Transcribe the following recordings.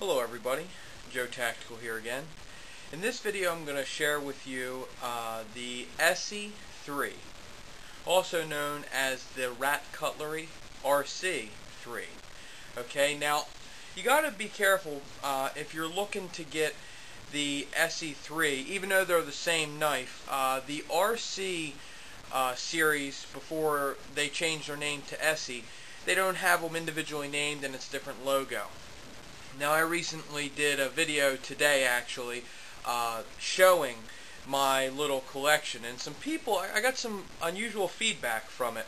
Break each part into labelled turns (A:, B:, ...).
A: Hello everybody, Joe Tactical here again. In this video I'm going to share with you the ESEE 3, also known as the Rat Cutlery RC 3. Okay, now you got to be careful if you're looking to get the ESEE 3, even though they're the same knife. The RC series, before they changed their name to ESEE, they don't have them individually named and it's a different logo. Now I recently did a video today actually showing my little collection, and some people, I got some unusual feedback from it.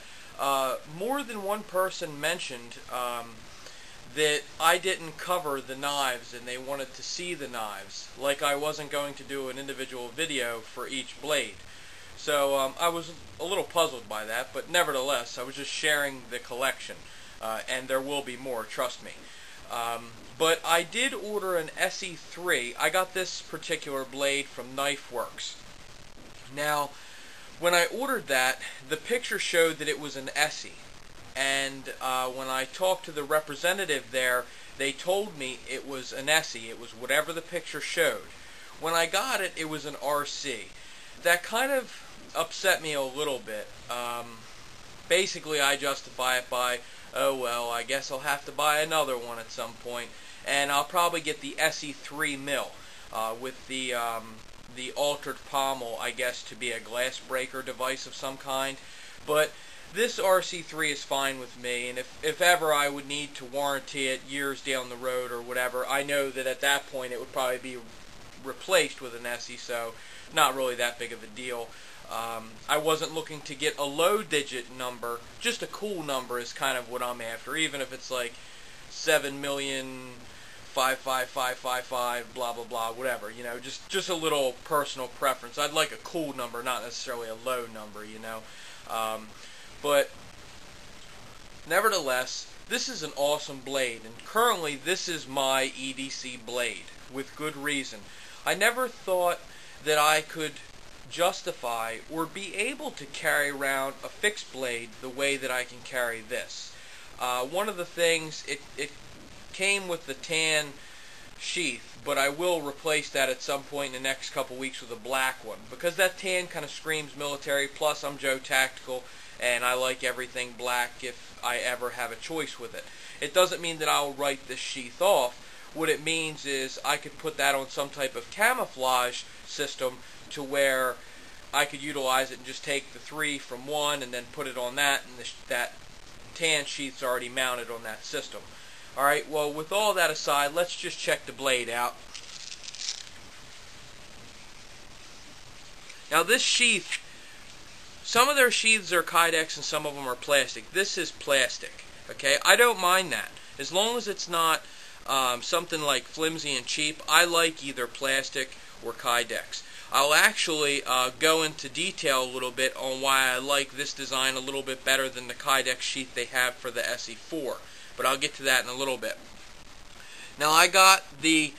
A: More than one person mentioned that I didn't cover the knives and they wanted to see the knives, like I wasn't going to do an individual video for each blade. So I was a little puzzled by that, but nevertheless I was just sharing the collection, and there will be more, trust me. But I did order an ESEE 3. I got this particular blade from KnifeWorks. Now, when I ordered that, the picture showed that it was an ESEE. And when I talked to the representative there, they told me it was an ESEE. It was whatever the picture showed. When I got it, it was an RC. That kind of upset me a little bit. Basically, I justify it by, oh well, I guess I'll have to buy another one at some point. And I'll probably get the ESEE 3 mil with the altered pommel, I guess, to be a glass breaker device of some kind. But this RC3 is fine with me, and if ever I would need to warranty it years down the road or whatever, I know that at that point it would probably be replaced with an ESEE, so not really that big of a deal. I wasn't looking to get a low digit number, just a cool number is kind of what I'm after, even if it's like 7,55555, blah blah blah, whatever, you know, just a little personal preference. I'd like a cool number, not necessarily a low number, you know. But nevertheless, this is an awesome blade, and currently this is my EDC blade, with good reason. I never thought that I could justify or be able to carry around a fixed blade the way that I can carry this. One of the things, it came with the tan sheath, but I will replace that at some point in the next couple weeks with a black one, because that tan kind of screams military, plus I'm Joe Tactical and I like everything black if I ever have a choice with it. It doesn't mean that I'll write this sheath off. What it means is I could put that on some type of camouflage system to where I could utilize it and just take the 3 from one and then put it on that, and that tan sheath's already mounted on that system. Alright, well, with all that aside, let's just check the blade out. Now this sheath, some of their sheaths are Kydex and some of them are plastic. This is plastic, okay? I don't mind that. As long as it's not something like flimsy and cheap, I like either plastic or Kydex. I'll actually go into detail a little bit on why I like this design a little bit better than the Kydex sheath they have for the ESEE 4. But I'll get to that in a little bit. Now I got the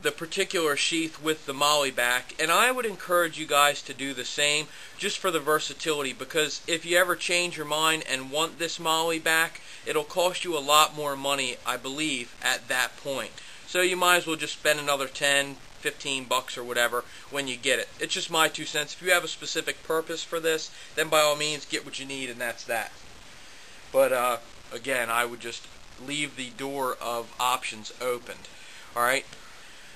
A: particular sheath with the molly back, and I would encourage you guys to do the same just for the versatility, because if you ever change your mind and want this molly back, it'll cost you a lot more money, I believe, at that point. So you might as well just spend another 10, 15 bucks or whatever when you get it. It's just my 2 cents. If you have a specific purpose for this, then by all means get what you need, and that's that. But again, I would just leave the door of options opened. Alright,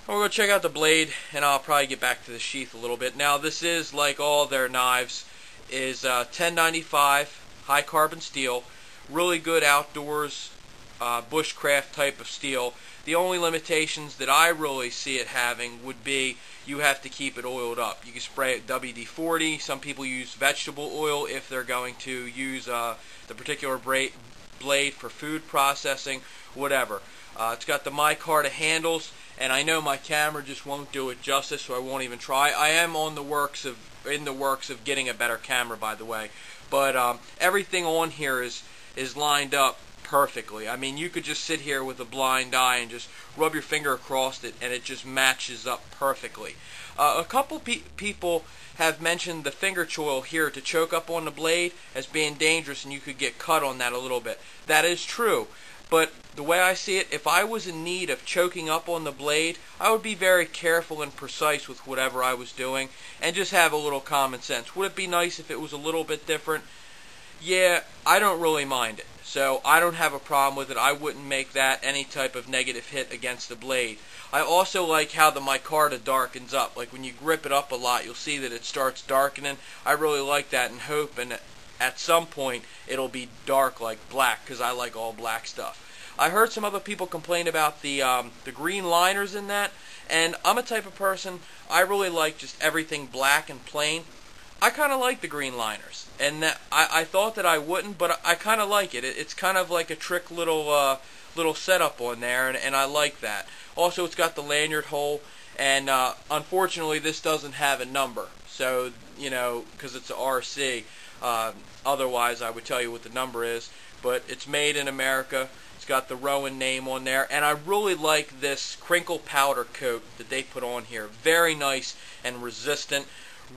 A: we're going to check out the blade, and I'll probably get back to the sheath a little bit. Now this is, like all their knives, is 1095 high carbon steel, really good outdoors bushcraft type of steel. The only limitations that I really see it having would be you have to keep it oiled up. You can spray it WD-40. Some people use vegetable oil if they're going to use the particular blade for food processing, whatever. It's got the micarta handles, and I know my camera just won't do it justice, so I won't even try. I am in the works of getting a better camera, by the way. But everything on here is lined up perfectly. I mean, you could just sit here with a blind eye and just rub your finger across it, and it just matches up perfectly. A couple people have mentioned the finger choil here to choke up on the blade as being dangerous, and you could get cut on that a little bit. That is true. but the way I see it, if I was in need of choking up on the blade, I would be very careful and precise with whatever I was doing and just have a little common sense. Would it be nice if it was a little bit different? Yeah, I don't really mind it. So I don't have a problem with it. I wouldn't make that any type of negative hit against the blade. I also like how the micarta darkens up. Like when you grip it up a lot, you'll see that it starts darkening. I really like that and hope and at some point it'll be dark like black, because I like all black stuff. I heard some other people complain about the green liners in that, and I'm a type of person, I really like just everything black and plain. I kind of like the green liners, and I thought that I wouldn't, but I kind of like it. It's kind of like a trick little setup on there, and I like that. Also, it's got the lanyard hole, and unfortunately this doesn't have a number, so, you know, because it's a RC. Otherwise I would tell you what the number is, but it's made in America. It's got the Rowan name on there, and I really like this crinkle powder coat that they put on here. Very nice and resistant.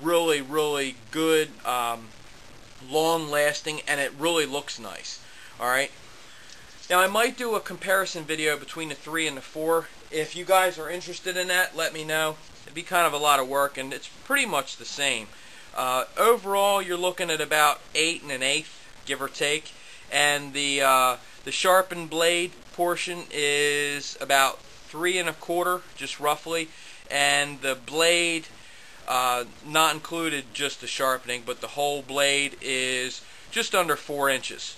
A: Really, really good, long lasting, and it really looks nice. Alright, now I might do a comparison video between the 3 and the 4. If you guys are interested in that, let me know. It'd be kind of a lot of work, and it's pretty much the same. Overall, you're looking at about 8 1/8, give or take, and the sharpened blade portion is about 3 1/4, just roughly, and the blade, not included just the sharpening, but the whole blade is just under 4 inches.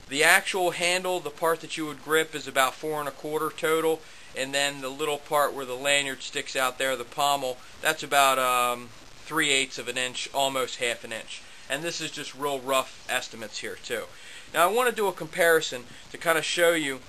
A: The actual handle, the part that you would grip, is about 4 1/4 total, and then the little part where the lanyard sticks out there, the pommel, that's about 3/8 of an inch, almost 1/2 an inch. And this is just real rough estimates here too. Now I want to do a comparison to kind of show you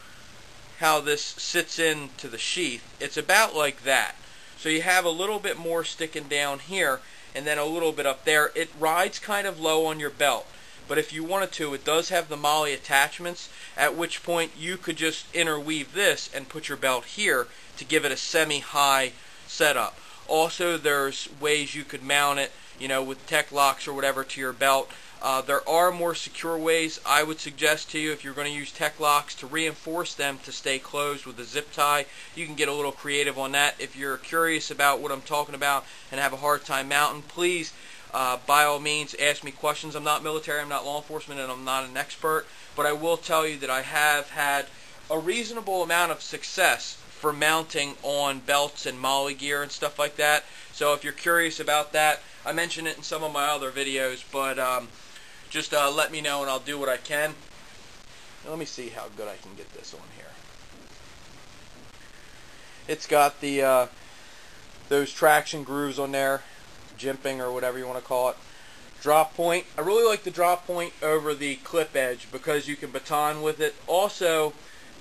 A: how this sits into the sheath. It's about like that. So you have a little bit more sticking down here, and then a little bit up there. It rides kind of low on your belt, but if you wanted to, it does have the molly attachments, at which point you could just interweave this and put your belt here to give it a semi-high setup. Also, there's ways you could mount it, you know, with tech locks or whatever to your belt. There are more secure ways. I would suggest to you, if you're going to use tech locks, to reinforce them to stay closed with a zip tie. You can get a little creative on that. If you're curious about what I'm talking about and have a hard time mounting, please, by all means, ask me questions. I'm not military, I'm not law enforcement, and I'm not an expert, but I will tell you that I have had a reasonable amount of success for mounting on belts and molly gear and stuff like that. So if you're curious about that, I mention it in some of my other videos, but just let me know and I'll do what I can. Now, let me see how good I can get this on here. It's got the those traction grooves on there, jimping or whatever you want to call it. Drop point. I really like the drop point over the clip edge because you can baton with it. Also,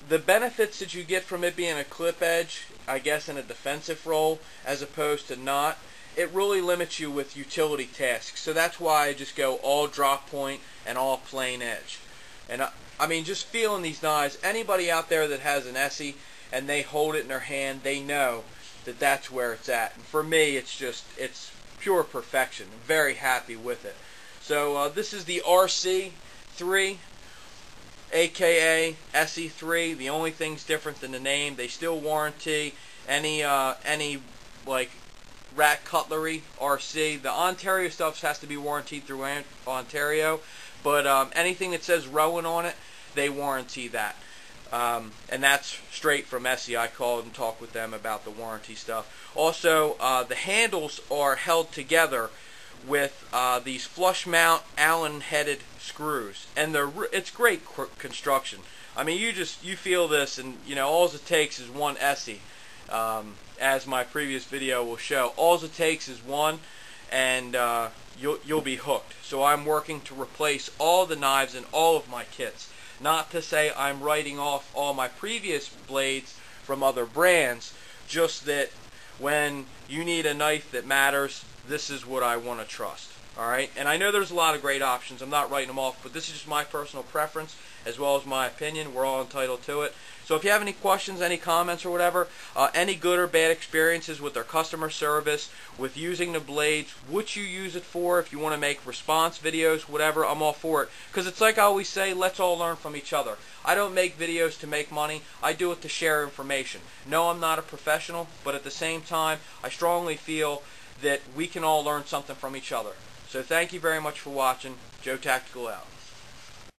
A: the benefits that you get from it being a clip edge, I guess in a defensive role as opposed to not, it really limits you with utility tasks. So that's why I just go all drop point and all plain edge. And I mean, just feeling these knives, anybody out there that has an ESEE and they hold it in their hand, they know that that's where it's at. And for me, it's pure perfection. I'm very happy with it. So this is the RC3, aka ESEE3. The only thing's different than the name. They still warranty any like rat cutlery RC. The Ontario stuff has to be warranted through Ontario, but anything that says Rowan on it, they warranty that. And that's straight from ESEE. I called and talked with them about the warranty stuff. Also, the handles are held together with these flush mount Allen headed screws, and it's great construction. I mean, you feel this, and you know, all it takes is one ESEE. As my previous video will show, all it takes is one, and you'll be hooked. So I'm working to replace all the knives in all of my kits. Not to say I'm writing off all my previous blades from other brands, just that when you need a knife that matters, this is what I want to trust. Alright, and I know there's a lot of great options. I'm not writing them off, but this is just my personal preference as well as my opinion. We're all entitled to it. So if you have any questions, any comments or whatever, any good or bad experiences with their customer service, with using the blades, what you use it for, if you want to make response videos, whatever, I'm all for it. Because it's like I always say, let's all learn from each other. I don't make videos to make money. I do it to share information. No, I'm not a professional, but at the same time, I strongly feel that we can all learn something from each other. So thank you very much for watching. Joe Tactical out.